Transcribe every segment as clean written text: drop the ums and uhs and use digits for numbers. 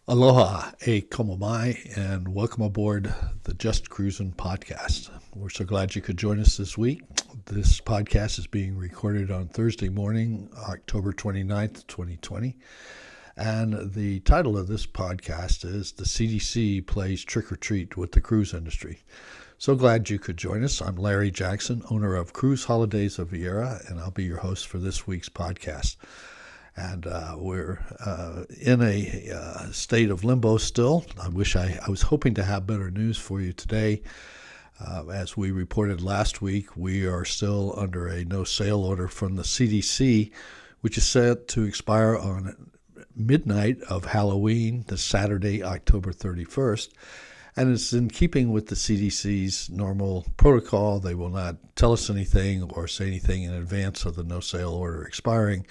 Aloha, como mai, and welcome aboard the Just Cruisin' podcast. We're so glad you could join us this week. This podcast is being recorded on Thursday morning, October 29th, 2020. And the title of this podcast is The CDC Plays Trick or Treat with the Cruise Industry. So glad you could join us. I'm Larry Jackson, owner of Cruise Holidays of Viera, and I'll be your host for this week's podcast. And we're in a state of limbo still. I was hoping to have better news for you today. As we reported last week, we are still under a no-sale order from the CDC, which is set to expire on midnight of Halloween, the Saturday, October 31st. And it's in keeping with the CDC's normal protocol. They will not tell us anything or say anything in advance of the no-sale order expiring.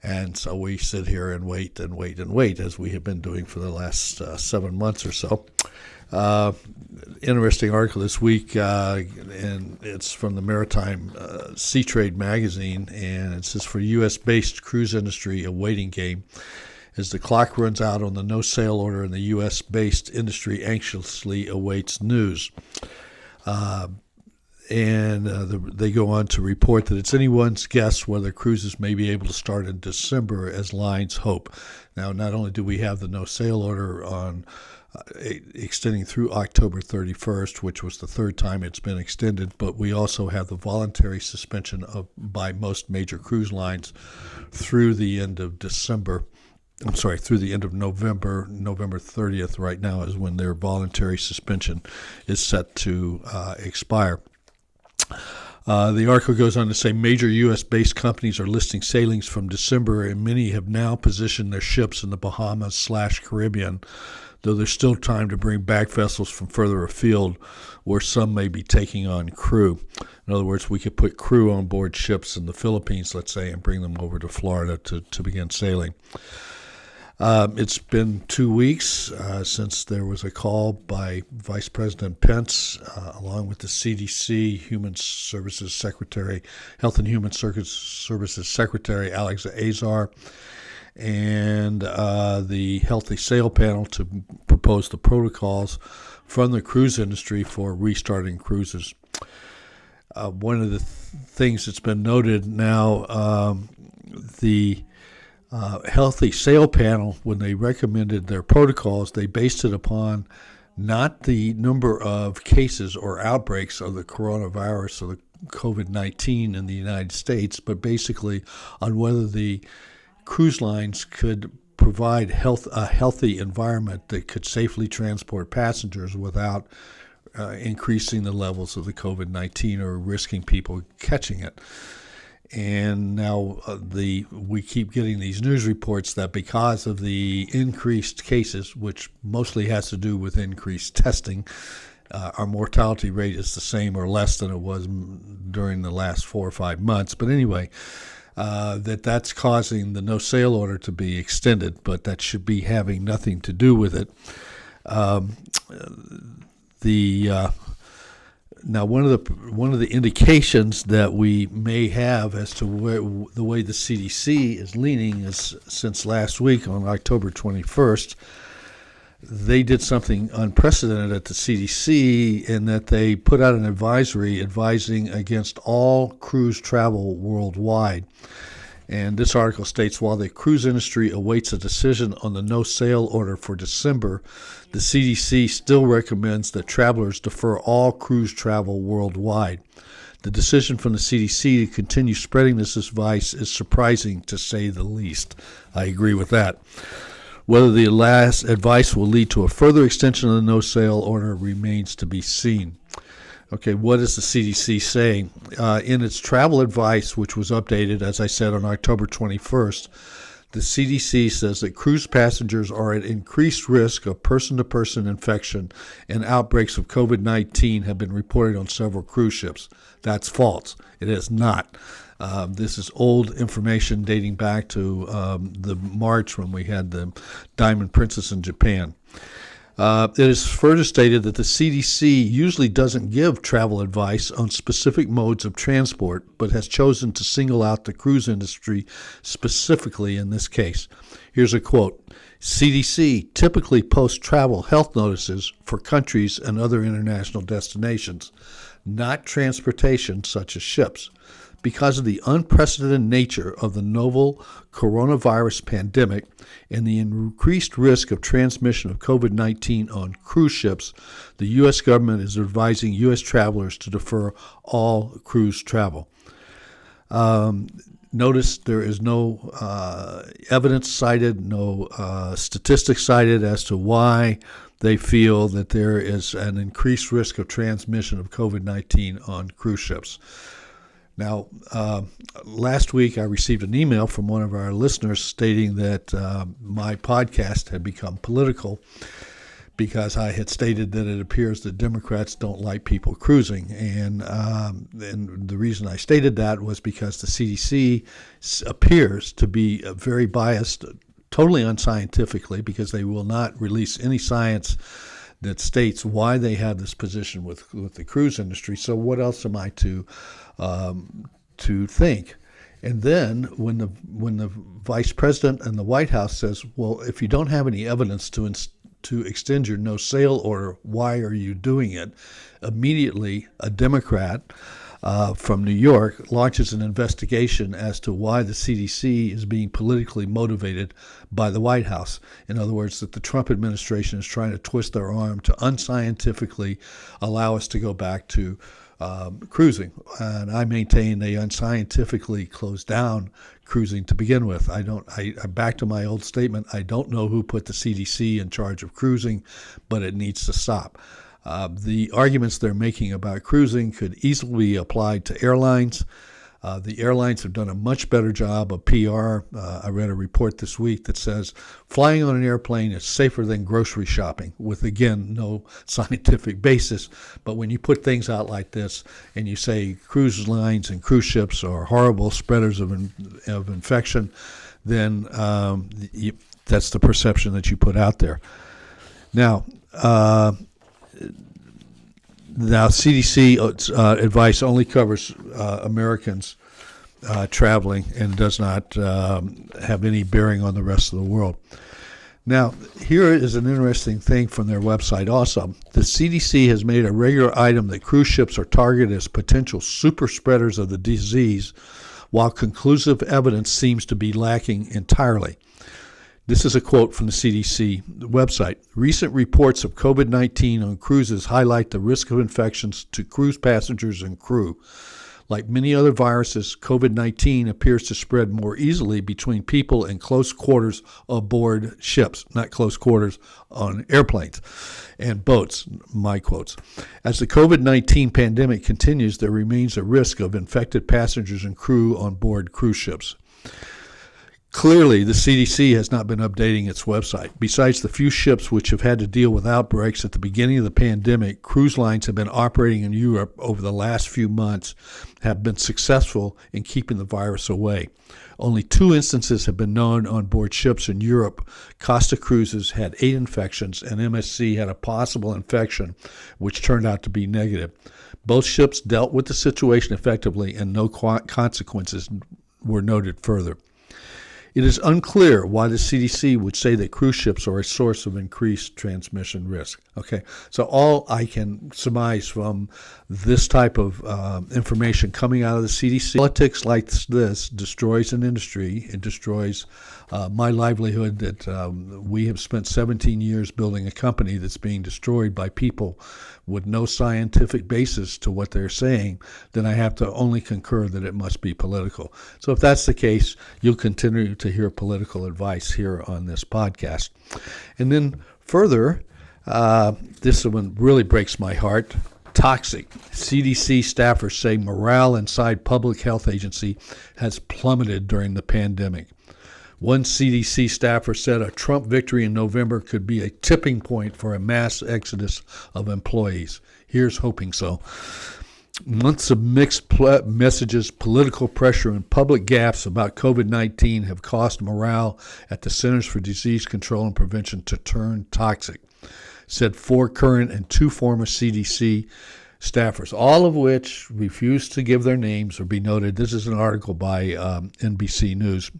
And so we sit here and wait, as we have been doing for the last 7 months or so. Interesting article this week, and it's from the Maritime Sea Trade magazine, and it says, for U.S.-based cruise industry, a waiting game as the clock runs out on the no-sale order, and the U.S.-based industry anxiously awaits news. They go on to report that it's anyone's guess whether cruises may be able to start in December as lines hope. Now, not only do we have the no-sale order on extending through October 31st, which was the third time it's been extended, but we also have the voluntary suspension by most major cruise lines through the end of through the end of November. November 30th right now is when their voluntary suspension is set to expire. The article goes on to say major U.S.-based companies are listing sailings from December, and many have now positioned their ships in the Bahamas/Caribbean, though there's still time to bring back vessels from further afield where some may be taking on crew. In other words, we could put crew on board ships in the Philippines, let's say, and bring them over to Florida to begin sailing. It's been 2 weeks since there was a call by Vice President Pence, along with the CDC, Health and Human Services Secretary Alex Azar, and the Healthy Sail Panel to propose the protocols from the cruise industry for restarting cruises. One of the things that's been noted now, the Healthy Sail Panel, when they recommended their protocols, they based it upon not the number of cases or outbreaks of the coronavirus or the COVID-19 in the United States, but basically on whether the cruise lines could provide a healthy environment that could safely transport passengers without increasing the levels of the COVID-19 or risking people catching it. And now we keep getting these news reports that because of the increased cases, which mostly has to do with increased testing, our mortality rate is the same or less than it was during the last 4 or 5 months. But anyway, that's causing the no-sale order to be extended, but that should be having nothing to do with it. Now, one of the indications that we may have as to the way the CDC is leaning is since last week on October 21st, they did something unprecedented at the CDC in that they put out an advisory advising against all cruise travel worldwide. And this article states, while the cruise industry awaits a decision on the no-sale order for December, the CDC still recommends that travelers defer all cruise travel worldwide. The decision from the CDC to continue spreading this advice is surprising, to say the least. I agree with that. Whether the last advice will lead to a further extension of the no-sale order remains to be seen. Okay, what is the CDC saying? In its travel advice, which was updated, as I said, on October 21st, the CDC says that cruise passengers are at increased risk of person-to-person infection, and outbreaks of COVID-19 have been reported on several cruise ships. That's false. It is not. This is old information dating back to the March when we had the Diamond Princess in Japan. It is further stated that the CDC usually doesn't give travel advice on specific modes of transport, but has chosen to single out the cruise industry specifically in this case. Here's a quote. CDC typically posts travel health notices for countries and other international destinations, not transportation such as ships. Because of the unprecedented nature of the novel coronavirus pandemic and the increased risk of transmission of COVID-19 on cruise ships, the U.S. government is advising U.S. travelers to defer all cruise travel. Notice there is no evidence cited, no statistics cited as to why they feel that there is an increased risk of transmission of COVID-19 on cruise ships. Now, last week I received an email from one of our listeners stating that my podcast had become political because I had stated that it appears that Democrats don't like people cruising. And the reason I stated that was because the CDC appears to be very biased, totally unscientifically, because they will not release any science that states why they have this position with the cruise industry. So what else am I to think? And then when the vice president and the White House says, well, if you don't have any evidence to extend your no sail order, why are you doing it? Immediately, a Democrat from New York launches an investigation as to why the CDC is being politically motivated by the White House. In other words, that the Trump administration is trying to twist their arm to unscientifically allow us to go back to cruising. And I maintain they unscientifically closed down cruising to begin with. I back to my old statement, I don't know who put the CDC in charge of cruising, but it needs to stop. The arguments they're making about cruising could easily be applied to airlines. The airlines have done a much better job of PR. I read a report this week that says flying on an airplane is safer than grocery shopping, with, again, no scientific basis. But when you put things out like this and you say cruise lines and cruise ships are horrible spreaders of infection, then that's the perception that you put out there. Now, CDC advice only covers Americans traveling and does not have any bearing on the rest of the world. Now, here is an interesting thing from their website also. The CDC has made a regular item that cruise ships are targeted as potential super spreaders of the disease, while conclusive evidence seems to be lacking entirely. This is a quote from the CDC website. Recent reports of COVID-19 on cruises highlight the risk of infections to cruise passengers and crew. Like many other viruses, COVID-19 appears to spread more easily between people in close quarters aboard ships, not close quarters on airplanes and boats, my quotes. As the COVID-19 pandemic continues, there remains a risk of infected passengers and crew on board cruise ships. Clearly, the CDC has not been updating its website. Besides the few ships which have had to deal with outbreaks at the beginning of the pandemic, cruise lines have been operating in Europe over the last few months, have been successful in keeping the virus away. Only 2 instances have been known on board ships in Europe. Costa Cruises had 8 infections, and MSC had a possible infection, which turned out to be negative. Both ships dealt with the situation effectively, and no consequences were noted further. It is unclear why the CDC would say that cruise ships are a source of increased transmission risk. Okay, so all I can surmise from this type of information coming out of the CDC, politics like this destroys an industry. It destroys my livelihood that we have spent 17 years building a company that's being destroyed by people with no scientific basis to what they're saying. Then I have to only concur that it must be political. So if that's the case, you'll continue to hear political advice here on this podcast. And then further, this one really breaks my heart. Toxic. CDC staffers say morale inside public health agency has plummeted during the pandemic. One CDC staffer said a Trump victory in November could be a tipping point for a mass exodus of employees. Here's hoping so. Months of mixed messages, political pressure, and public gaffes about COVID-19 have caused morale at the Centers for Disease Control and Prevention to turn toxic, said 4 current and 2 former CDC staffers, all of which refused to give their names or be noted. This is an article by NBC News.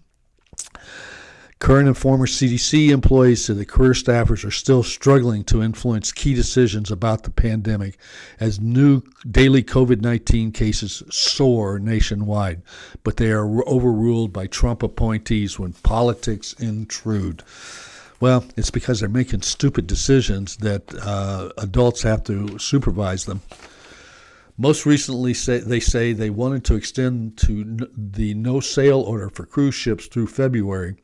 Current and former CDC employees said that career staffers are still struggling to influence key decisions about the pandemic as new daily COVID-19 cases soar nationwide, but they are overruled by Trump appointees when politics intrude. Well, it's because they're making stupid decisions that adults have to supervise them. Most recently, they say they wanted to extend to the no-sale order for cruise ships through February.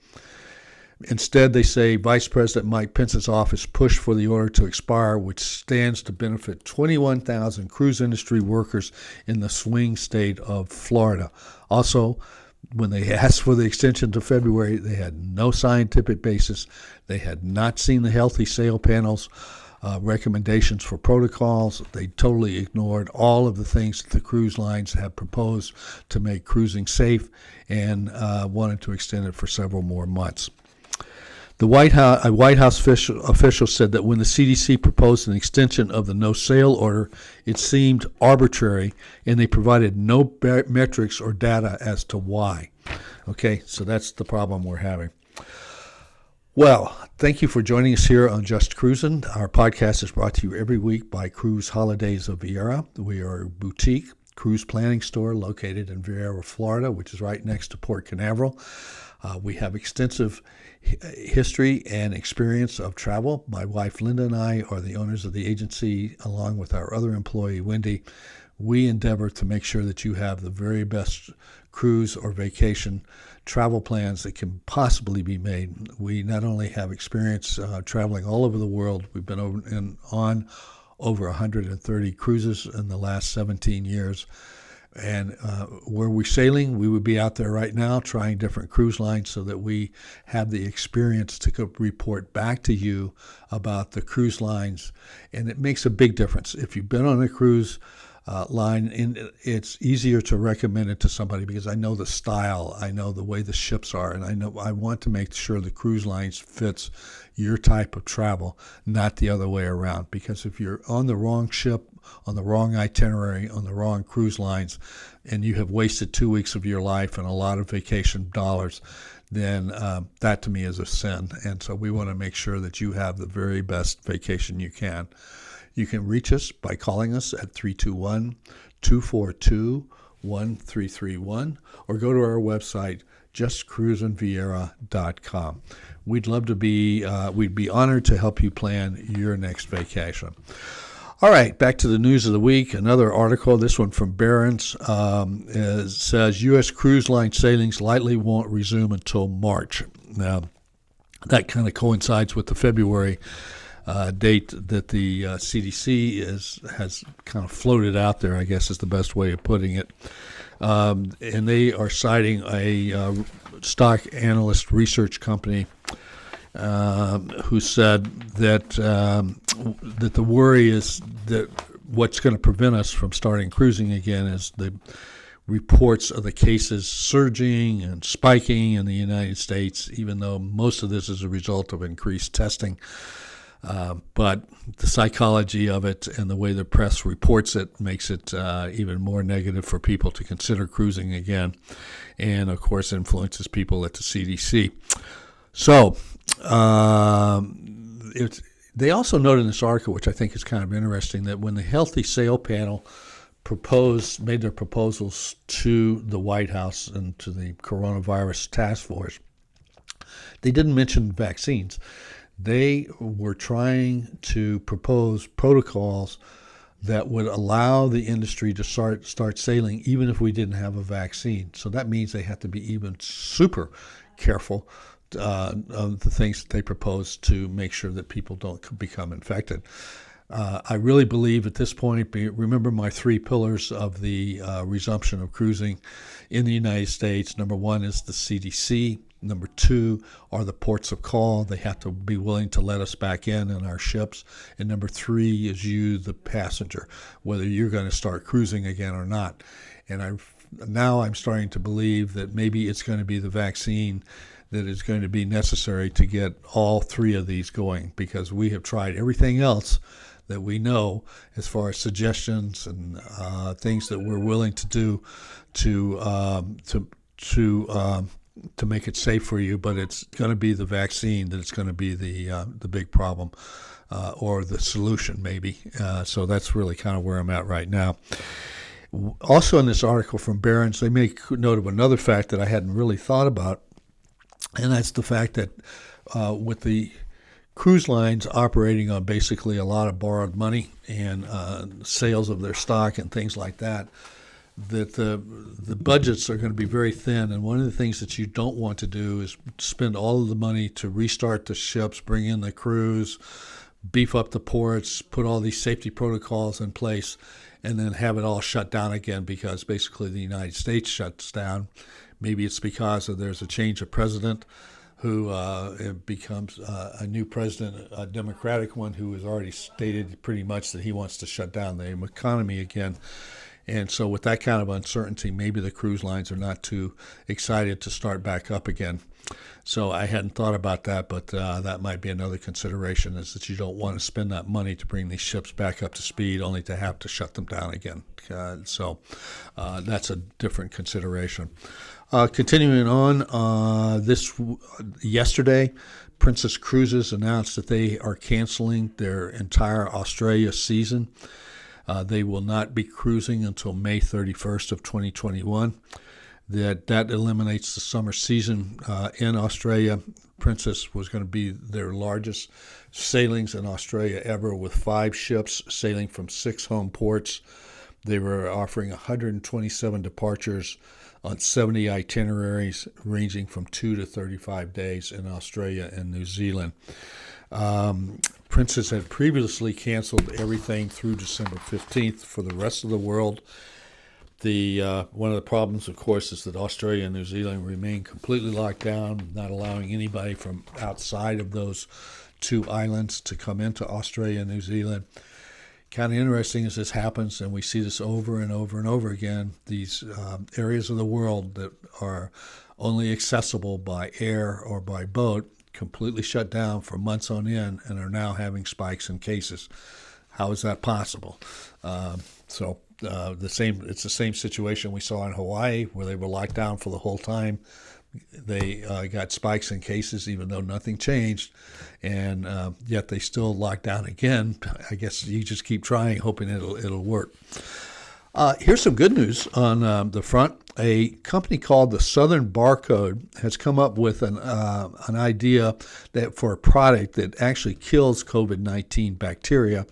Instead, they say Vice President Mike Pence's office pushed for the order to expire, which stands to benefit 21,000 cruise industry workers in the swing state of Florida. Also, when they asked for the extension to February, they had no scientific basis. They had not seen the Healthy Sail Panel's recommendations for protocols. They totally ignored all of the things that the cruise lines have proposed to make cruising safe and wanted to extend it for several more months. A White House official said that when the CDC proposed an extension of the no-sale order, it seemed arbitrary, and they provided no metrics or data as to why. Okay, so that's the problem we're having. Well, thank you for joining us here on Just Cruisin'. Our podcast is brought to you every week by Cruise Holidays of Viera. We are a boutique cruise planning store located in Viera, Florida, which is right next to Port Canaveral. We have extensive history and experience of travel. My wife Linda and I are the owners of the agency, along with our other employee Wendy. We endeavor to make sure that you have the very best cruise or vacation travel plans that can possibly be made. We not only have experience traveling all over the world, we've been on over 130 cruises in the last 17 years. And were we sailing, we would be out there right now trying different cruise lines so that we have the experience to report back to you about the cruise lines. And it makes a big difference. If you've been on a cruise line, it's easier to recommend it to somebody because I know the style, I know the way the ships are, and I want to make sure the cruise lines fits your type of travel, not the other way around. Because if you're on the wrong ship, on the wrong itinerary, on the wrong cruise lines, and you have wasted 2 weeks of your life and a lot of vacation dollars, then that to me is a sin. And so we want to make sure that you have the very best vacation you can. You can reach us by calling us at 321-242-1331 or go to our website, justcruisinviera.com. We'd be honored to help you plan your next vacation. All right, back to the news of the week. Another article, this one from Barron's, says U.S. cruise line sailings likely won't resume until March. Now, that kind of coincides with the February date that the CDC has kind of floated out there, I guess is the best way of putting it. And they are citing a stock analyst research company who said that that the worry is that what's going to prevent us from starting cruising again is the reports of the cases surging and spiking in the United States, even though most of this is a result of increased testing. But the psychology of it and the way the press reports it makes it even more negative for people to consider cruising again, and of course influences people at the CDC. So they also note in this article, which I think is kind of interesting, that when the Healthy Sail Panel made their proposals to the White House and to the coronavirus task force, they didn't mention vaccines. They were trying to propose protocols that would allow the industry to start sailing even if we didn't have a vaccine. So that means they have to be even super careful of the things that they propose to make sure that people don't become infected. I really believe at this point, remember my 3 pillars of the resumption of cruising in the United States. Number 1 is the CDC. Number 2 are the ports of call. They have to be willing to let us back in our ships. And number 3 is you, the passenger, whether you're going to start cruising again or not. And now I'm starting to believe that maybe it's going to be the vaccine that is going to be necessary to get all 3 of these going, because we have tried everything else that we know as far as suggestions and things that we're willing to do to to make it safe for you, but it's going to be the vaccine that's going to be the big problem, or the solution maybe. So that's really kind of where I'm at right now. Also in this article from Barron's, they make note of another fact that I hadn't really thought about, and that's the fact that with the cruise lines operating on basically a lot of borrowed money and sales of their stock and things like that, that the budgets are going to be very thin. And one of the things that you don't want to do is spend all of the money to restart the ships, bring in the crews, beef up the ports, put all these safety protocols in place, and then have it all shut down again because basically the United States shuts down. Maybe it's because there's a change of president who becomes a new president, a Democratic one, who has already stated pretty much that he wants to shut down the economy again. And so with that kind of uncertainty, maybe the cruise lines are not too excited to start back up again. So I hadn't thought about that, but that might be another consideration, is that you don't want to spend that money to bring these ships back up to speed only to have to shut them down again. So that's a different consideration. Continuing on, yesterday, Princess Cruises announced that they are canceling their entire Australia season. They will not be cruising until May 31st of 2021. That eliminates the summer season in Australia. Princess was going to be their largest sailings in Australia ever, with 5 ships sailing from 6 home ports. They were offering 127 departures on 70 itineraries ranging from 2 to 35 days in Australia and New Zealand. Princess had previously canceled everything through December 15th for the rest of the world. One of the problems, of course, is that Australia and New Zealand remain completely locked down, not allowing anybody from outside of those 2 islands to come into Australia and New Zealand. Kind of interesting as this happens, and we see this over and over and over again, these areas of the world that are only accessible by air or by boat completely shut down for months on end and are now having spikes in cases. How is that possible? It's the same situation we saw in Hawaii, where they were locked down for the whole time. They got spikes in cases even though nothing changed, and yet they still locked down again. I guess you just keep trying, hoping it'll work. Here's some good news on the front. A company called the Southern Barcode has come up with an idea that for a product that actually kills COVID-19 bacteria,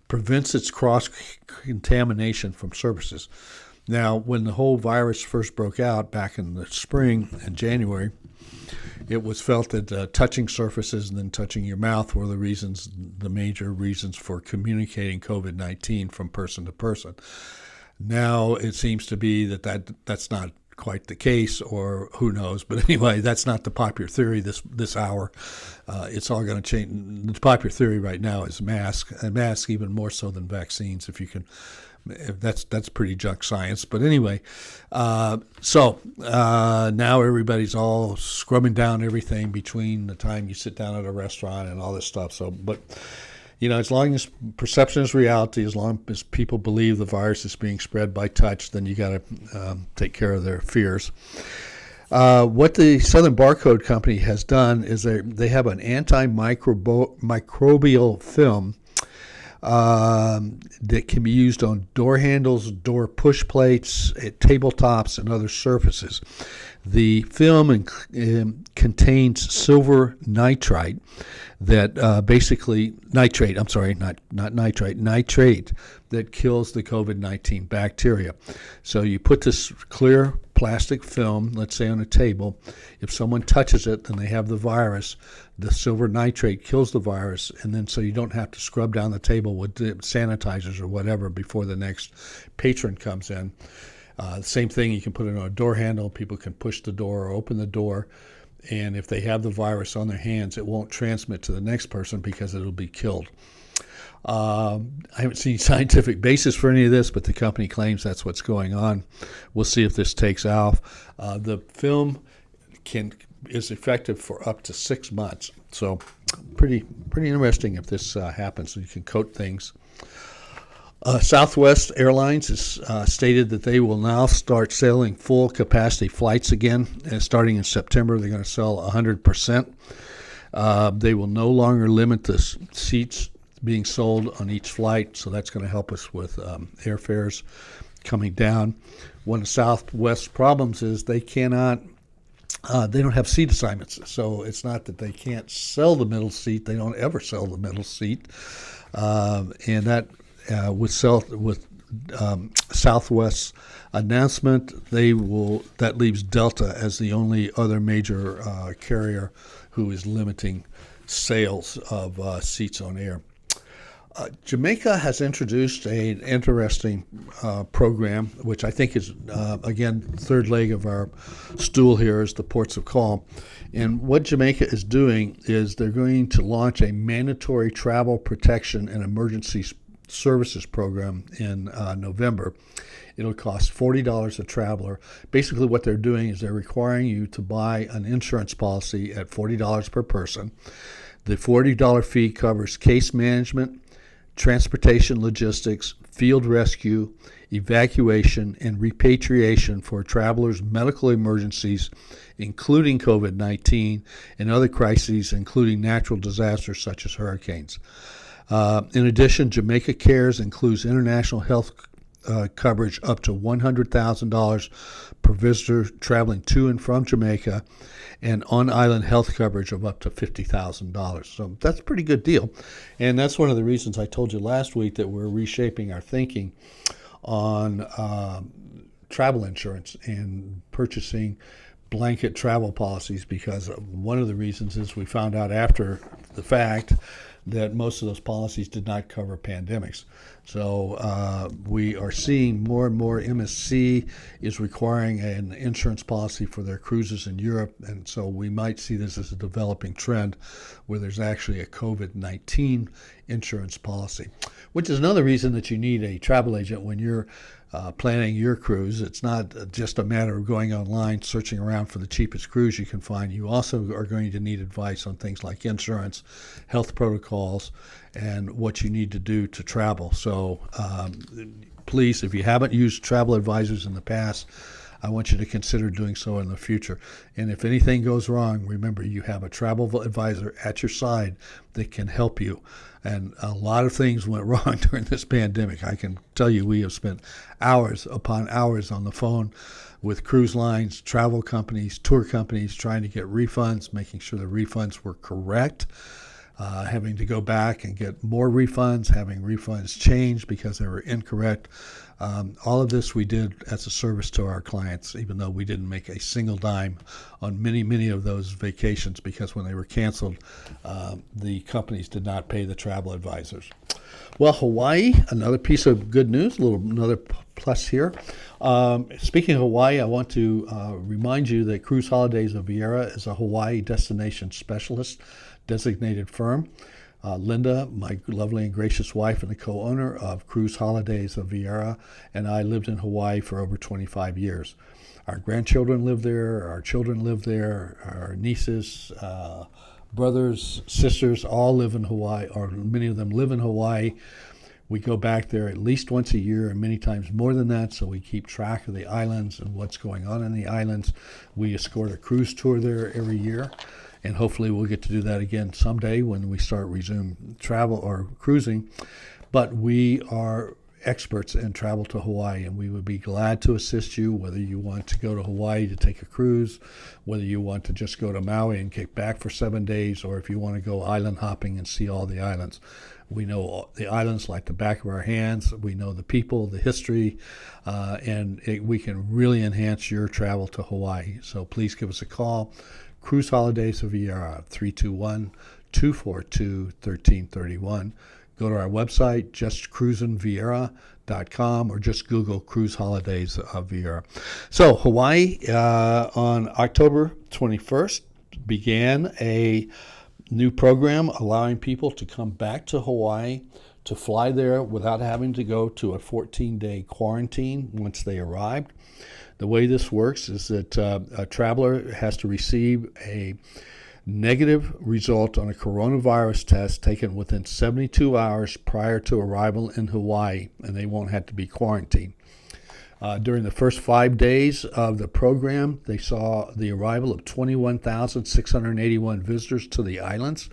prevents its cross-contamination from surfaces. Now, when the whole virus first broke out back in the spring and January, it was felt that touching surfaces and then touching your mouth were the major reasons for communicating COVID-19 from person to person. Now it seems to be that's not quite the case, or who knows. But anyway, that's not the popular theory this hour. It's all going to change. The popular theory right now is mask even more so than vaccines. That's pretty junk science. But anyway, so now everybody's all scrubbing down everything between the time you sit down at a restaurant and all this stuff. So, but as long as perception is reality, as long as people believe the virus is being spread by touch, then you got to take care of their fears. What the Southern Barcode Company has done is they have an antimicrobial film that can be used on door handles, door push plates, tabletops, and other surfaces. The film contains silver nitrate that nitrate that kills the COVID-19 bacteria. So you put this clear plastic film, let's say on a table. If someone touches it, then they have the virus. The silver nitrate kills the virus, and then so you don't have to scrub down the table with sanitizers or whatever before the next patron comes in. Same thing, you can put it on a door handle. People can push the door or open the door, and if they have the virus on their hands, it won't transmit to the next person because it'll be killed. I haven't seen scientific basis for any of this, but the company claims that's what's going on. We'll see if this takes off. The film is effective for up to 6 months, so pretty interesting if this happens. You can coat things. Southwest Airlines has stated that they will now start sailing full capacity flights again. Starting in September, they're going to sell 100%. They will no longer limit the seats being sold on each flight, so that's going to help us with airfares coming down. One of Southwest's problems is they cannot, they don't have seat assignments. So it's not that they can't sell the middle seat; they don't ever sell the middle seat, and that with Southwest's announcement, that leaves Delta as the only other major carrier who is limiting sales of seats on air. Jamaica has introduced an interesting program, which I think is, again, third leg of our stool here is the ports of call. And what Jamaica is doing is they're going to launch a mandatory travel protection and emergency services program in November. It'll cost $40 a traveler. Basically what they're doing is they're requiring you to buy an insurance policy at $40 per person. The $40 fee covers case management, transportation logistics, field rescue, evacuation, and repatriation for travelers' medical emergencies, including COVID-19 and other crises, including natural disasters such as hurricanes. In addition, Jamaica Cares includes international health coverage up to $100,000 per visitor traveling to and from Jamaica, and on-island health coverage of up to $50,000. So that's a pretty good deal. And that's one of the reasons I told you last week that we're reshaping our thinking on travel insurance and purchasing blanket travel policies, because one of the reasons is we found out after the fact that most of those policies did not cover pandemics. So we are seeing more and more MSC is requiring an insurance policy for their cruises in Europe, and so we might see this as a developing trend where there's actually a COVID-19 insurance policy, which is another reason that you need a travel agent when you're planning your cruise. It's not just a matter of going online, searching around for the cheapest cruise you can find. You also are going to need advice on things like insurance, health protocols, and what you need to do to travel. So please, if you haven't used travel advisors in the past, I want you to consider doing so in the future. And if anything goes wrong, remember you have a travel advisor at your side that can help you. And a lot of things went wrong during this pandemic. I can tell you we have spent hours upon hours on the phone with cruise lines, travel companies, tour companies, trying to get refunds, making sure the refunds were correct, having to go back and get more refunds, having refunds changed because they were incorrect. All of this we did as a service to our clients, even though we didn't make a single dime on many of those vacations, because when they were canceled, the companies did not pay the travel advisors. Well, Hawaii, another piece of good news, another plus here. Speaking of Hawaii, I want to remind you that Cruise Holidays of Viera is a Hawaii destination specialist designated firm. Linda, my lovely and gracious wife and the co-owner of Cruise Holidays of Viera, and I lived in Hawaii for over 25 years. Our grandchildren live there, our children live there, our nieces, brothers, sisters all live in Hawaii, or many of them live in Hawaii. We go back there at least once a year, and many times more than that, so we keep track of the islands and what's going on in the islands. We escort a cruise tour there every year. And hopefully we'll get to do that again someday when we resume travel or cruising. But we are experts in travel to Hawaii, and we would be glad to assist you, whether you want to go to Hawaii to take a cruise, whether you want to just go to Maui and kick back for 7 days, or if you want to go island hopping and see all the islands. We know the islands like the back of our hands. We know the people, the history, and we can really enhance your travel to Hawaii. So please give us a call. Cruise Holidays of Viera, 321-242-1331. Go to our website, justcruisinviera.com, or just Google Cruise Holidays of Viera. So Hawaii, on October 21st, began a new program allowing people to come back to Hawaii, to fly there without having to go to a 14-day quarantine once they arrived. The way this works is that a traveler has to receive a negative result on a coronavirus test taken within 72 hours prior to arrival in Hawaii, and they won't have to be quarantined. During the first 5 days of the program, they saw the arrival of 21,681 visitors to the islands.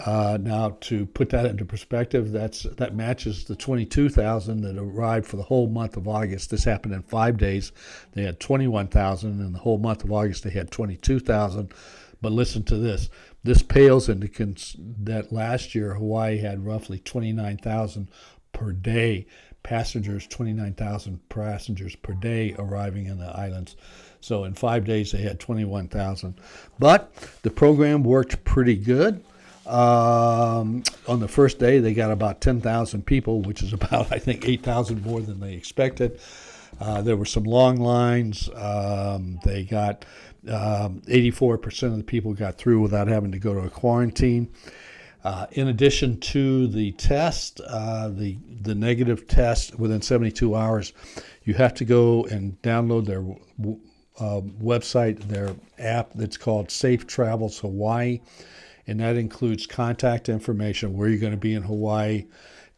Now, to put that into perspective, that matches the 22,000 that arrived for the whole month of August. This happened in 5 days. They had 21,000, and the whole month of August they had 22,000. But listen to this. This pales into that last year Hawaii had roughly 29,000 per day passengers, 29,000 passengers per day arriving in the islands. So in 5 days they had 21,000. But the program worked pretty good. On the first day, they got about 10,000 people, which is about, I think, 8,000 more than they expected. There were some long lines. They got 84% of the people got through without having to go to a quarantine. In addition to the test, the negative test within 72 hours, you have to go and download their website, their app that's called Safe Travels Hawaii. And that includes contact information, where you're going to be in Hawaii,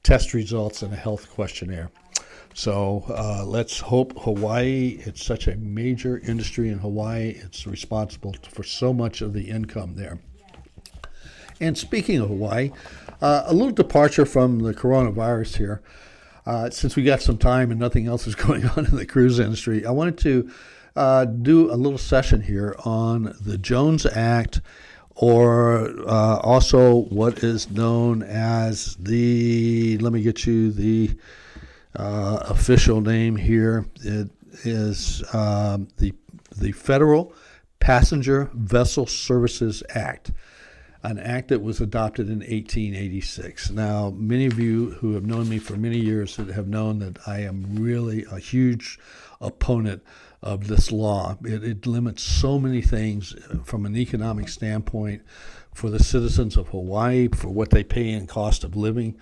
test results, and a health questionnaire. So let's hope Hawaii, it's such a major industry in Hawaii. It's responsible for so much of the income there. And speaking of Hawaii, a little departure from the coronavirus here. Since we got some time and nothing else is going on in the cruise industry, I wanted to do a little session here on the Jones Act, or also what is known as let me get you the official name here. It is the Federal Passenger Vessel Services Act, an act that was adopted in 1886. Now, many of you who have known me for many years have known that I am really a huge opponent of this law. It limits so many things from an economic standpoint for the citizens of Hawaii, for what they pay in cost of living,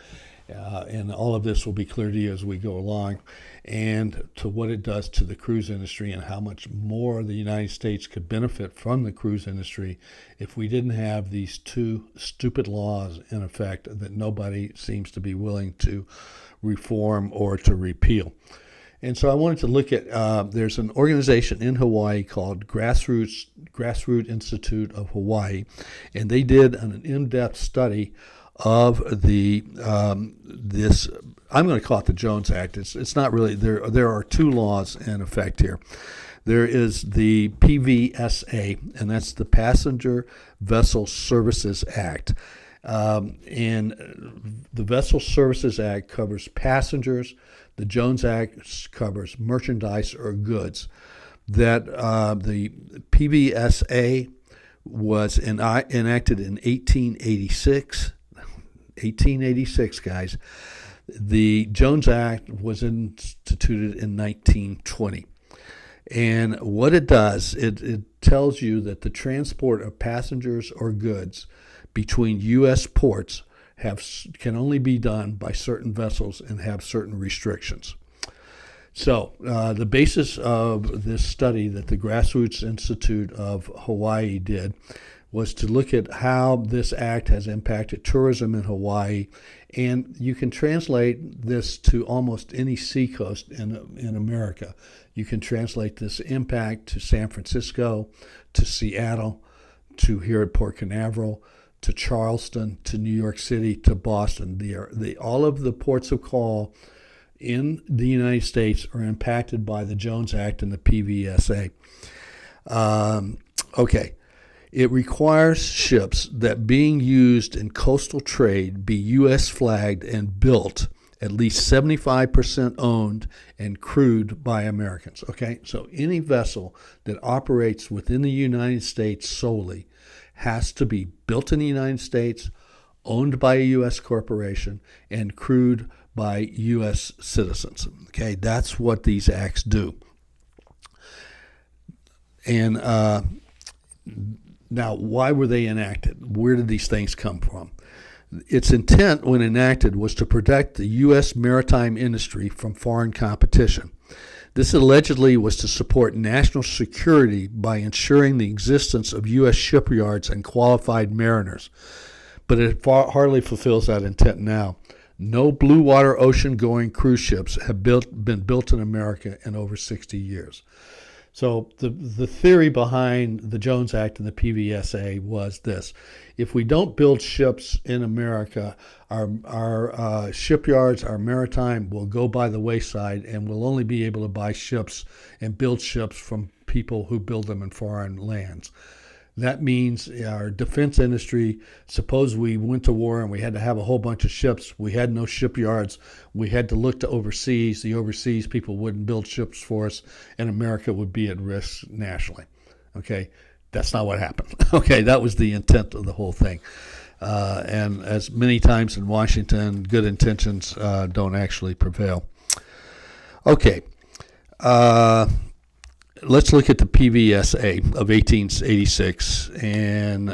and all of this will be clear to you as we go along, and to what it does to the cruise industry and how much more the United States could benefit from the cruise industry if we didn't have these two stupid laws in effect that nobody seems to be willing to reform or to repeal. And so I wanted to look at, there's an organization in Hawaii called Grassroots Institute of Hawaii, and they did an in-depth study of this, I'm going to call it the Jones Act. It's not really, there are two laws in effect here. There is the PVSA, and that's the Passenger Vessel Services Act. And the Vessel Services Act covers passengers. The Jones Act covers merchandise or goods. That the PVSA was enacted in 1886. 1886, guys. The Jones Act was instituted in 1920. And what it does, it tells you that the transport of passengers or goods between U.S. ports can only be done by certain vessels and have certain restrictions. So the basis of this study that the Grassroots Institute of Hawaii did was to look at how this act has impacted tourism in Hawaii, and you can translate this to almost any seacoast in America. You can translate this impact to San Francisco, to Seattle, to here at Port Canaveral, to Charleston, to New York City, to Boston. All of the ports of call in the United States are impacted by the Jones Act and the PVSA. Okay. It requires ships that being used in coastal trade be U.S. flagged and built, at least 75% owned and crewed by Americans. Okay, so any vessel that operates within the United States solely has to be built in the United States, owned by a U.S. corporation, and crewed by U.S. citizens. Okay, that's what these acts do. And now, why were they enacted? Where did these things come from? Its intent when enacted was to protect the U.S. maritime industry from foreign competition. This allegedly was to support national security by ensuring the existence of U.S. shipyards and qualified mariners. But it hardly fulfills that intent now. No blue water ocean-going cruise ships have been built in America in over 60 years. So the theory behind the Jones Act and the PVSA was this: if we don't build ships in America, our shipyards, our maritime will go by the wayside, and we'll only be able to buy ships and build ships from people who build them in foreign lands. That means our defense industry, suppose we went to war and we had to have a whole bunch of ships. We had no shipyards. We had to look to overseas. The overseas people wouldn't build ships for us, and America would be at risk nationally. Okay, that's not what happened. Okay, that was the intent of the whole thing. And as many times in Washington, good intentions don't actually prevail. Okay. Let's look at the PVSA of 1886, and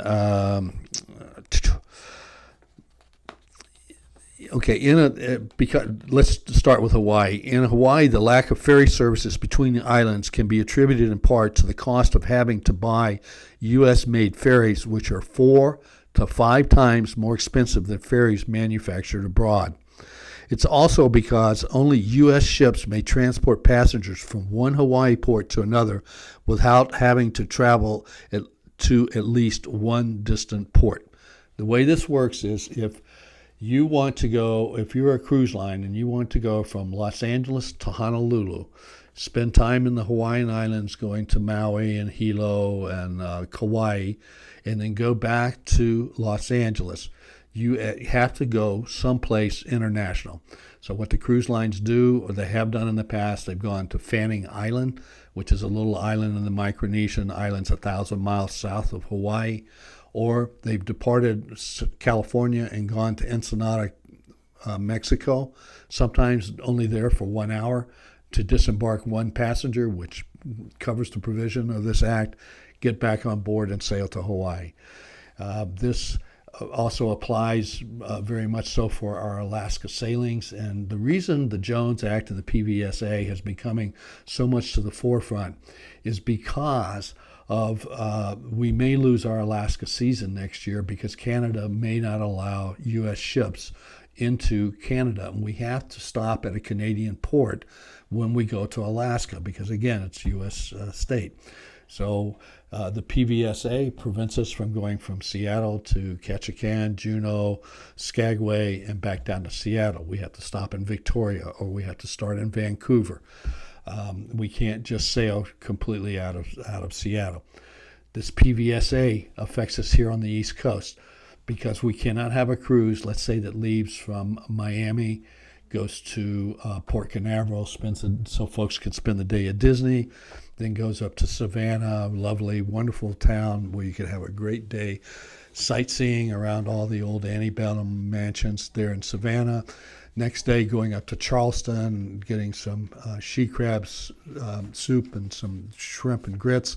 because let's start with Hawaii. In Hawaii, the lack of ferry services between the islands can be attributed in part to the cost of having to buy U.S.-made ferries, which are 4 to 5 times more expensive than ferries manufactured abroad. It's also because only U.S. ships may transport passengers from one Hawaii port to another without having to travel to at least one distant port. The way this works is if you're a cruise line and you want to go from Los Angeles to Honolulu, spend time in the Hawaiian Islands going to Maui and Hilo and Kauai, and then go back to Los Angeles, you have to go someplace international. So what the cruise lines do, or they have done in the past, they've gone to Fanning Island, which is a little island in the Micronesian Islands 1,000 miles south of Hawaii, or they've departed California and gone to Ensenada, Mexico, sometimes only there for 1 hour to disembark one passenger, which covers the provision of this act, get back on board and sail to Hawaii. This also applies very much so for our Alaska sailings. And the reason the Jones Act and the PVSA has been coming so much to the forefront is because of we may lose our Alaska season next year because Canada may not allow U.S. ships into Canada. And we have to stop at a Canadian port when we go to Alaska because, again, it's U.S. state. So the PVSA prevents us from going from Seattle to Ketchikan, Juneau, Skagway, and back down to Seattle. We have to stop in Victoria, or we have to start in Vancouver. We can't just sail completely out of Seattle. This PVSA affects us here on the East Coast because we cannot have a cruise, let's say, that leaves from Miami, goes to Port Canaveral, so folks can spend the day at Disney, then goes up to Savannah, lovely, wonderful town where you can have a great day sightseeing around all the old antebellum mansions there in Savannah. Next day, going up to Charleston, getting some she crabs soup and some shrimp and grits,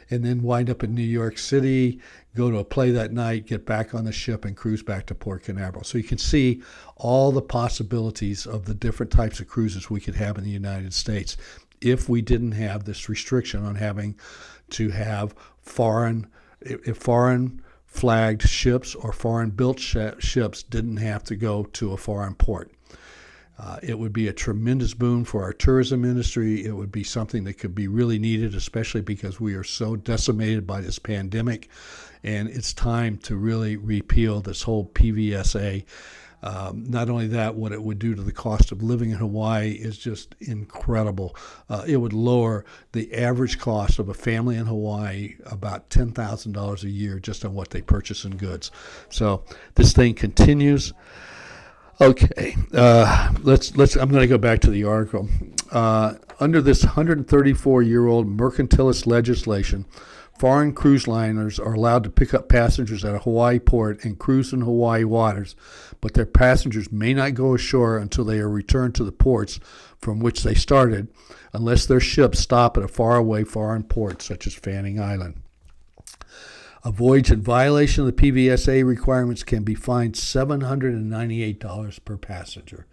and then wind up in New York City, go to a play that night, get back on the ship, and cruise back to Port Canaveral. So you can see all the possibilities of the different types of cruises we could have in the United States if we didn't have this restriction on having to have foreign flagged ships or foreign built ships didn't have to go to a foreign port. It would be a tremendous boon for our tourism industry. It would be something that could be really needed, especially because we are so decimated by this pandemic. And it's time to really repeal this whole PVSA. Not only that, what it would do to the cost of living in Hawaii is just incredible. It would lower the average cost of a family in Hawaii about $10,000 a year just on what they purchase in goods. So this thing continues. Okay, I'm going to go back to the article. Under this 134-year-old mercantilist legislation, foreign cruise liners are allowed to pick up passengers at a Hawaii port and cruise in Hawaii waters, but their passengers may not go ashore until they are returned to the ports from which they started, unless their ships stop at a faraway foreign port such as Fanning Island. A voyage in violation of the PVSA requirements can be fined $798 per passenger.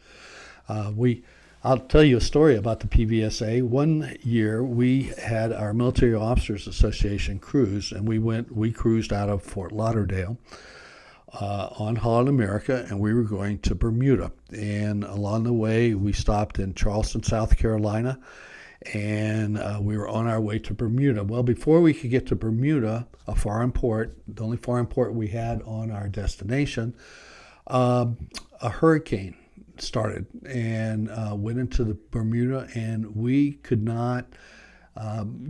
We I'll tell you a story about the PVSA. One year we had our Military Officers Association cruise, and we cruised out of Fort Lauderdale on Holland America, and we were going to Bermuda. And along the way, we stopped in Charleston, South Carolina, and we were on our way to Bermuda. Well, before we could get to Bermuda, a foreign port, the only foreign port we had on our destination, a hurricane started and went into the Bermuda, and we could not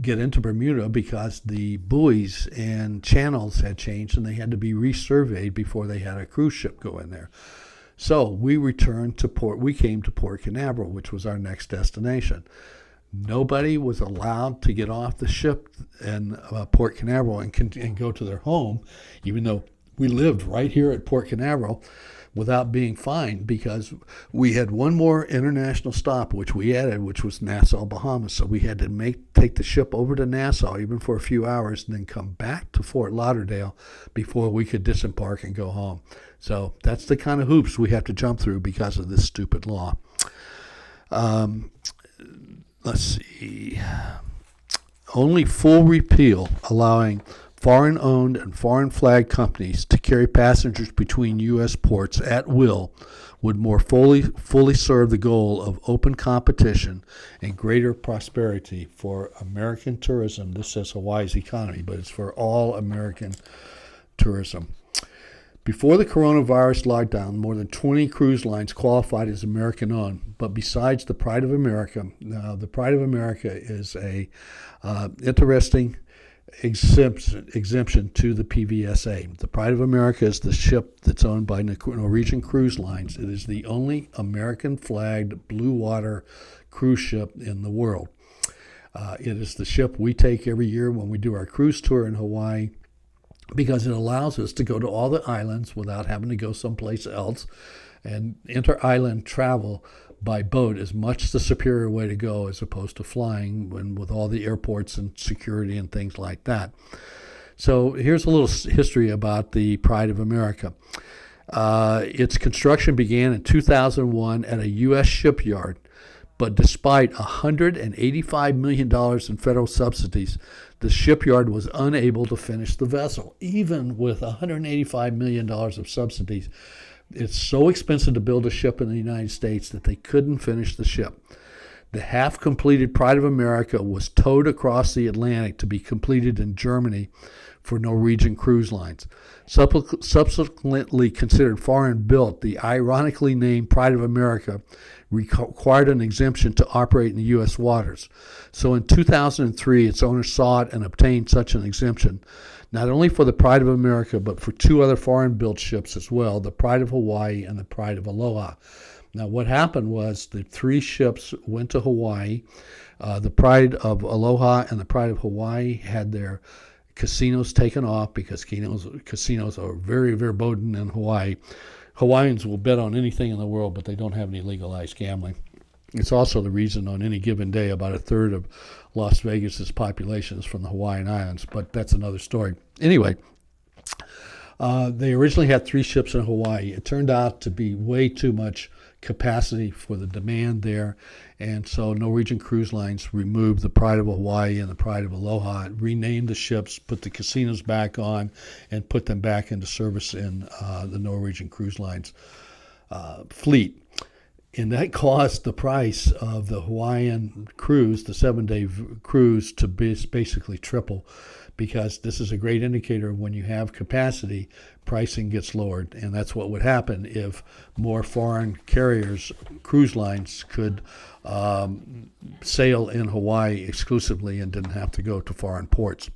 get into Bermuda because the buoys and channels had changed and they had to be resurveyed before they had a cruise ship go in there. So we returned to port. We came to Port Canaveral, which was our next destination. Nobody was allowed to get off the ship in Port Canaveral and go to their home, even though we lived right here at Port Canaveral, without being fined, because we had one more international stop, which we added, which was Nassau, Bahamas. So we had to take the ship over to Nassau, even for a few hours, and then come back to Fort Lauderdale before we could disembark and go home. So that's the kind of hoops we have to jump through because of this stupid law. Let's see. Only full repeal allowing foreign-owned and foreign-flagged companies to carry passengers between U.S. ports at will would more fully serve the goal of open competition and greater prosperity for American tourism. This says Hawaii's economy, but it's for all American tourism. Before the coronavirus lockdown, more than 20 cruise lines qualified as American-owned. But besides the Pride of America, the Pride of America is a interesting exemption to the PVSA. The Pride of America is the ship that's owned by Norwegian Cruise Lines. It is the only American-flagged blue water cruise ship in the world. It is the ship we take every year when we do our cruise tour in Hawaii, because it allows us to go to all the islands without having to go someplace else. And inter-island travel by boat is much the superior way to go, as opposed to flying with all the airports and security and things like that. So here's a little history about the Pride of America. Its construction began in 2001 at a U.S. shipyard, but despite $185 million in federal subsidies, the shipyard was unable to finish the vessel. Even with $185 million of subsidies, it's so expensive to build a ship in the United States that they couldn't finish the ship. The half-completed Pride of America was towed across the Atlantic to be completed in Germany for Norwegian Cruise Lines. Subsequently considered foreign-built, the ironically named Pride of America required an exemption to operate in the U.S. waters. So in 2003, its owner sought and obtained such an exemption, not only for the Pride of America, but for two other foreign-built ships as well, the Pride of Hawaii and the Pride of Aloha. Now, what happened was the three ships went to Hawaii. The Pride of Aloha and the Pride of Hawaii had their casinos taken off because casinos are very verboten in Hawaii. Hawaiians will bet on anything in the world, but they don't have any legalized gambling. It's also the reason on any given day about a third of Las Vegas's population is from the Hawaiian Islands, but that's another story. Anyway, they originally had three ships in Hawaii. It turned out to be way too much capacity for the demand there, and so Norwegian Cruise Lines removed the Pride of Hawaii and the Pride of Aloha, renamed the ships, put the casinos back on, and put them back into service in the Norwegian Cruise Lines fleet. And that caused the price of the Hawaiian cruise, the 7-day cruise, to basically triple, because this is a great indicator of when you have capacity, pricing gets lowered. And that's what would happen if more foreign carriers, cruise lines, could sail in Hawaii exclusively and didn't have to go to foreign ports.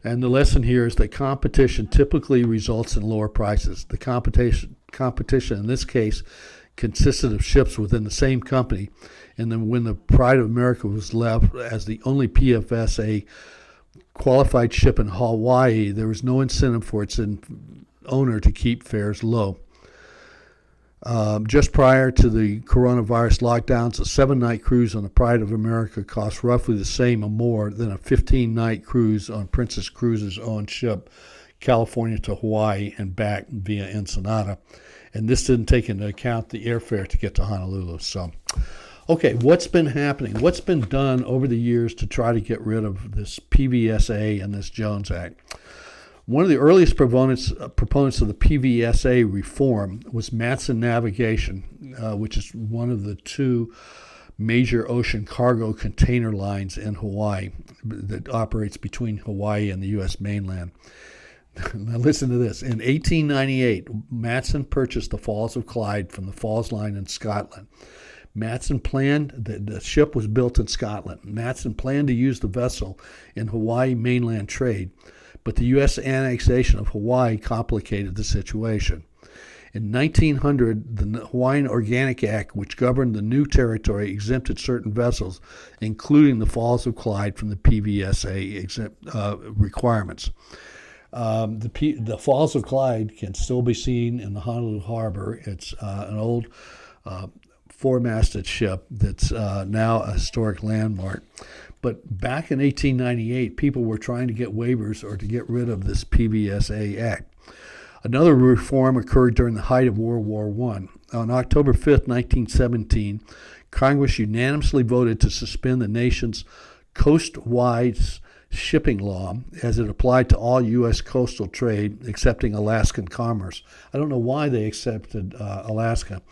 And the lesson here is that competition typically results in lower prices. The competition in this case consisted of ships within the same company, and then when the Pride of America was left as the only PFSA qualified ship in Hawaii, there was no incentive for its owner to keep fares low. Just prior to the coronavirus lockdowns, a 7-night cruise on the Pride of America cost roughly the same or more than a 15-night cruise on Princess Cruises' own ship, California to Hawaii and back via Ensenada. And this didn't take into account the airfare to get to Honolulu. So Okay, what's been happening? What's been done over the years to try to get rid of this PVSA and this Jones Act? One of the earliest proponents of the PVSA reform was Matson Navigation, which is one of the two major ocean cargo container lines in Hawaii that operates between Hawaii and the U.S. mainland. Now listen to this. In 1898, Matson purchased the Falls of Clyde from the Falls Line in Scotland. Matson planned, the ship was built in Scotland. Matson planned to use the vessel in Hawaii mainland trade, but the U.S. annexation of Hawaii complicated the situation. In 1900, the Hawaiian Organic Act, which governed the new territory, exempted certain vessels, including the Falls of Clyde, from the PVSA requirements. The Falls of Clyde can still be seen in the Honolulu Harbor. It's an old four-masted ship that's now a historic landmark. But back in 1898, people were trying to get waivers or to get rid of this PVSA Act. Another reform occurred during the height of World War I. On October 5th, 1917, Congress unanimously voted to suspend the nation's coast-wide shipping law as it applied to all U.S. coastal trade, excepting Alaskan commerce. I don't know why they accepted Alaska.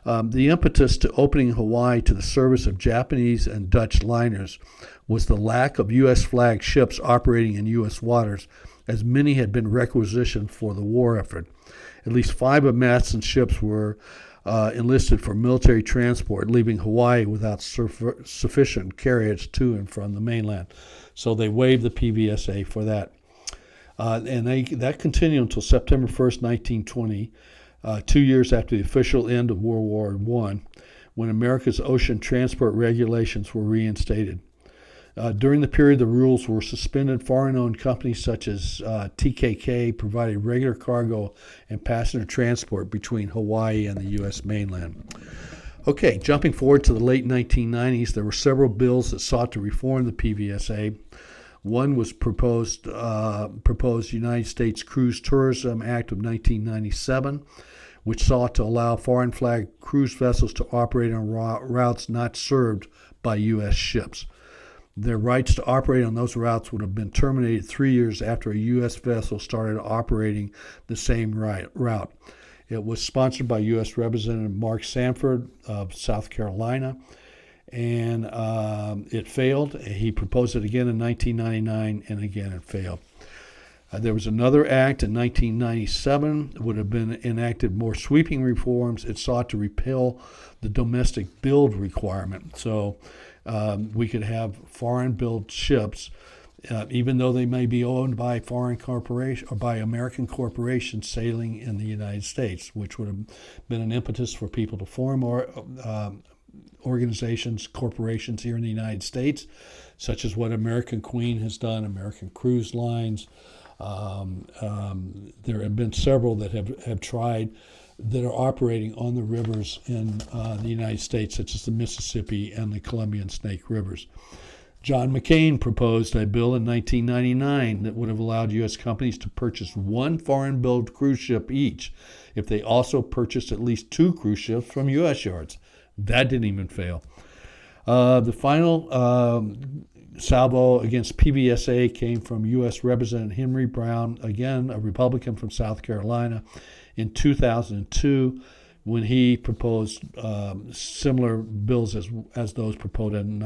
The impetus to opening Hawaii to the service of Japanese and Dutch liners was the lack of U.S. flagged ships operating in U.S. waters, as many had been requisitioned for the war effort. At least 5 of Matson's ships were enlisted for military transport, leaving Hawaii without sufficient carriage to and from the mainland. So they waived the PVSA for that. And that continued until September 1st, 1920, 2 years after the official end of World War I, when America's ocean transport regulations were reinstated. During the period the rules were suspended, foreign-owned companies such as TKK provided regular cargo and passenger transport between Hawaii and the U.S. mainland. Okay, jumping forward to the late 1990s, there were several bills that sought to reform the PVSA. One was proposed United States Cruise Tourism Act of 1997, which sought to allow foreign flag cruise vessels to operate on routes not served by U.S. ships. Their rights to operate on those routes would have been terminated 3 years after a U.S. vessel started operating the same route. It was sponsored by U.S. Representative Mark Sanford of South Carolina, and it failed. He proposed it again in 1999, and again it failed. There was another act in 1997 that would have been enacted more sweeping reforms. It sought to repeal the domestic build requirement. So we could have foreign-built ships, even though they may be owned by foreign corporations or by American corporations sailing in the United States, which would have been an impetus for people to form organizations, corporations here in the United States, such as what American Queen has done, American Cruise Lines. There have been several that have tried that are operating on the rivers in the United States, such as the Mississippi and the Columbia and Snake Rivers. John McCain proposed a bill in 1999 that would have allowed U.S. companies to purchase one foreign-built cruise ship each if they also purchased at least 2 cruise ships from U.S. yards. That didn't even fail. The final salvo against PVSA came from U.S. Representative Henry Brown, again a Republican from South Carolina, in 2002, when he proposed similar bills as those proposed in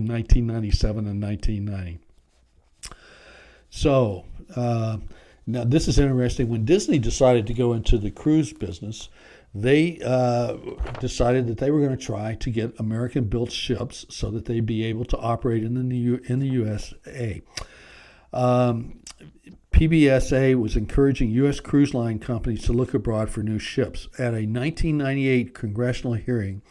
1997 and 1990. So now this is interesting. When Disney decided to go into the cruise business, they decided that they were going to try to get American-built ships so that they'd be able to operate in the USA. PBSA was encouraging U.S. cruise line companies to look abroad for new ships. At a 1998 congressional hearing,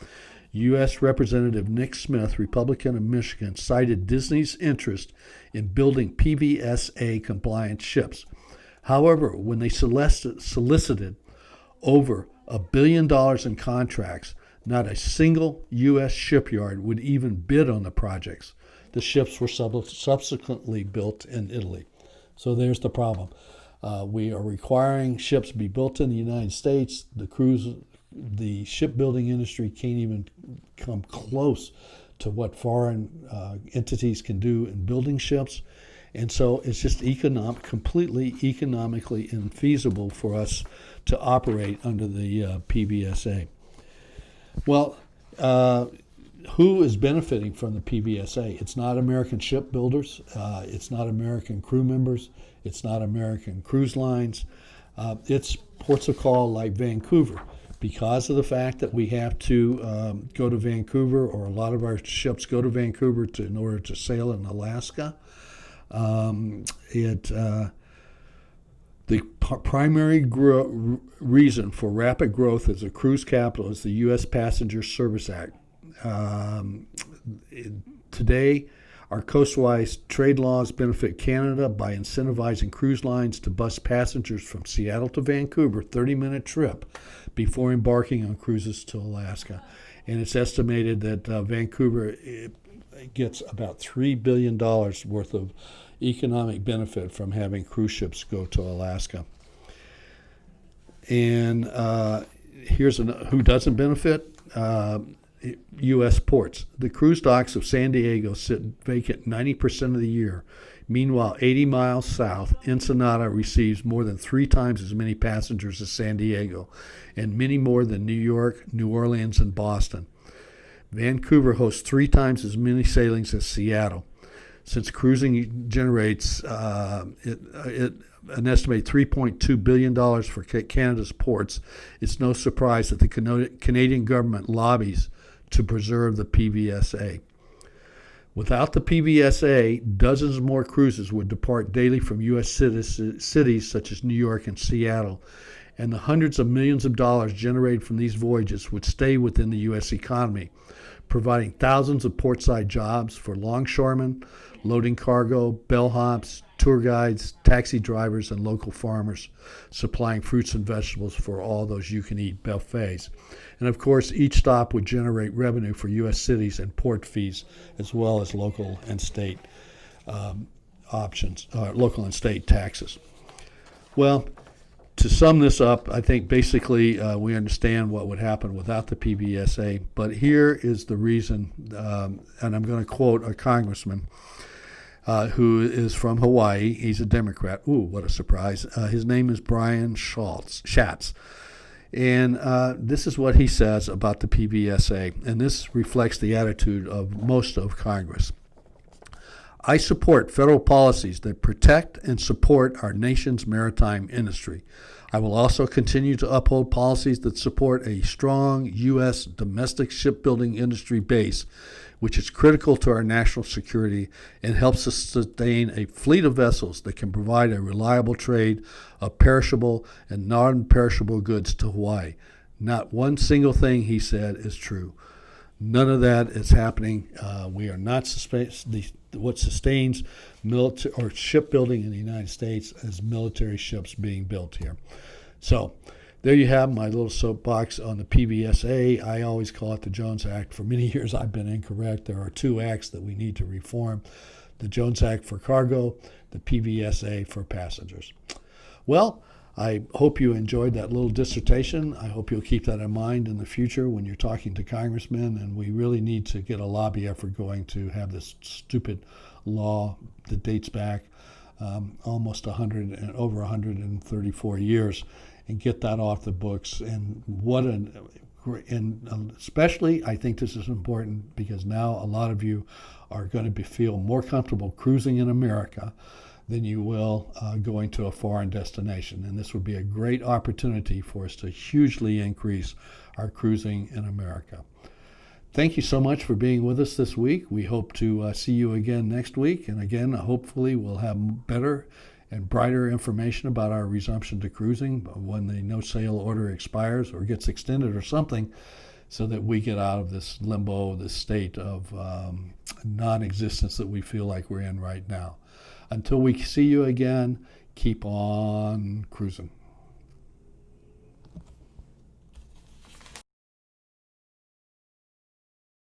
U.S. Representative Nick Smith, Republican of Michigan, cited Disney's interest in building PBSA-compliant ships. However, when they solicited over $1 billion in contracts, not a single U.S. shipyard would even bid on the projects. The ships were subsequently built in Italy. So there's the problem. We are requiring ships be built in the United States. The cruise the shipbuilding industry can't even come close to what foreign entities can do in building ships. And so it's just completely economically infeasible for us to operate under the PBSA. Well, who is benefiting from the PBSA? It's not American shipbuilders. It's not American crew members. It's not American cruise lines. It's ports of call like Vancouver. Because of the fact that we have to go to Vancouver, or a lot of our ships go to Vancouver in order to sail in Alaska, the primary reason for rapid growth as a cruise capital is the U.S. Passenger Service Act. Today, our coastwise trade laws benefit Canada by incentivizing cruise lines to bus passengers from Seattle to Vancouver, 30-minute trip, before embarking on cruises to Alaska. And it's estimated that Vancouver gets about $3 billion worth of economic benefit from having cruise ships go to Alaska. And here's who doesn't benefit. U.S. ports. The cruise docks of San Diego sit vacant 90% of the year. Meanwhile, 80 miles south, Ensenada receives more than 3 times as many passengers as San Diego, and many more than New York, New Orleans, and Boston. Vancouver hosts 3 times as many sailings as Seattle. Since cruising generates an estimated $3.2 billion for Canada's ports, it's no surprise that the Canadian government lobbies to preserve the PBSA. Without the PBSA, dozens more cruises would depart daily from U.S. cities such as New York and Seattle, and the hundreds of millions of dollars generated from these voyages would stay within the U.S. economy, providing thousands of portside jobs for longshoremen, loading cargo, bellhops, tour guides, taxi drivers, and local farmers, supplying fruits and vegetables for all those you-can-eat buffets. And of course, each stop would generate revenue for U.S. cities and port fees, as well as local and state local and state taxes. Well, to sum this up, I think basically we understand what would happen without the PBSA, but here is the reason, and I'm going to quote a congressman who is from Hawaii. He's a Democrat. Ooh, what a surprise. His name is Brian Schatz. And this is what he says about the PBSA, and this reflects the attitude of most of Congress. I support federal policies that protect and support our nation's maritime industry. I will also continue to uphold policies that support a strong U.S. domestic shipbuilding industry base, which is critical to our national security and helps us sustain a fleet of vessels that can provide a reliable trade of perishable and non-perishable goods to Hawaii. Not one single thing he said is true. None of that is happening. We are not what sustains military or shipbuilding in the United States as military ships being built here. So there you have my little soapbox on the PBSA. I always call it the Jones Act. For many years I've been incorrect. There are 2 acts that we need to reform: the Jones Act for cargo, the PBSA for passengers. Well, I hope you enjoyed that little dissertation. I hope you'll keep that in mind in the future when you're talking to congressmen, and we really need to get a lobby effort going to have this stupid law that dates back almost 100 and over 134 years, and get that off the books. And especially I think this is important because now a lot of you are going to feel more comfortable cruising in America than you will going to a foreign destination. And this would be a great opportunity for us to hugely increase our cruising in America. Thank you so much for being with us this week. We hope to see you again next week. And again, hopefully we'll have better and brighter information about our resumption to cruising when the no-sail order expires or gets extended or something, so that we get out of this limbo, this state of non-existence that we feel like we're in right now. Until we see you again, keep on cruising.